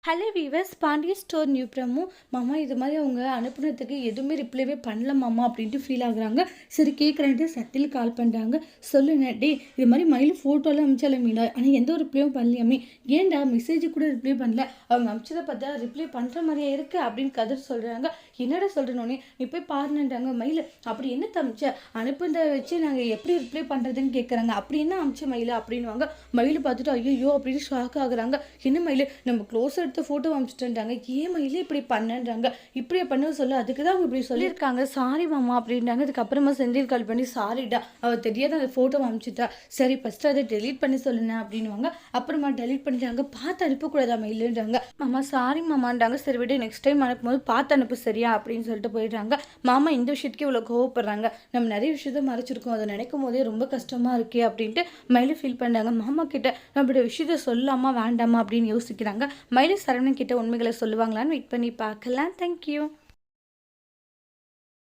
Hello viewers, Pandiya store new promo. மாமா இது மாதிரி அவங்க அனுப்புனதுக்கு எதுவுமே ரிப்ளைவே பண்ணல மாமா அப்படின்ட்டு ஃபீல் ஆகுறாங்க. சரி கேட்குறேன்ட்டு சட்டில் கால் பண்ணுறாங்க. சொல்லுண்ணே டே, இது மாதிரி மயில் ஃபோட்டோலாம் அனுப்பிச்சால மீனா, ஆனால் எந்த ஒரு ரிப்ளையும் பண்ணலையாமே. ஏன்டா மெசேஜ் கூட ரிப்ளை பண்ணல, அவங்க அனுப்பிச்சதை பார்த்தா ரிப்ளை பண்ணுற மாதிரியே இருக்குது அப்படின்னு கதர் சொல்கிறாங்க. என்னடா சொல்கிறனோன்னே நீ போய் பாருன்றாங்க. மயில் அப்படி என்ன தம்பிச்ச அனுப்புனதை வச்சு நாங்கள் எப்படி ரிப்ளை பண்ணுறதுன்னு கேட்குறாங்க. அப்படி என்ன அனுப்பிச்ச மயில் அப்படின்வாங்க. மயில் பார்த்துட்டு ஐயோ அப்படின்னு ஷாக் ஆகுறாங்க. என்ன மயில் நம்ம க்ளோஸ் எடுத்து ஃபோட்டோ அனுப்பிச்சிட்டுன்றாங்க. ஏன் மயிலே இப்படி பண்ணுன்றாங்க. இப்படியே பண்ண சொல்ல அதுக்கு தான் அவங்க இப்படி சொல்லியிருக்காங்க. சாரி மாமா அப்படின்றாங்க. அதுக்கப்புறமா செந்தில் கால் பண்ணி சாரிடா, அவள் தெரியாத அந்த ஃபோட்டோ அனுப்பிச்சிட்டா, சரி ஃபஸ்ட்டு அதை டெலீட் பண்ணி சொல்லுங்க அப்படின்வாங்க. அப்புறமா டெலீட் பண்ணிட்டாங்க. பார்த்து அனுப்பக்கூடாதா மயிலுன்றாங்க. மாமா சாரி மாமான்றாங்க. சரி விட நெக்ஸ்ட் டைம் அனுப்பும்போது பார்த்து அனுப்பு சரியா அப்படின்னு சொல்லிட்டு போயிடுறாங்க. மாமா இந்த விஷயத்துக்கு இவ்வளோ கோவப்படுறாங்க. நம்ம நிறைய விஷயத்த மறைச்சிருக்கோம், அதை நினைக்கும் போதே ரொம்ப கஷ்டமா இருக்கே அப்படின்ட்டு மயிலும் ஃபீல் பண்ணுறாங்க. மாமா கிட்ட நம்மளோட விஷயத்த சொல்லாமா வேண்டாமா அப்படின்னு யோசிக்கிறாங்க. மயிலும் சரவணன் கிட்ட உண்மைகளை சொல்லுவாங்களான்னு வெயிட் பண்ணி பார்க்கலாம். தேங்க்யூ.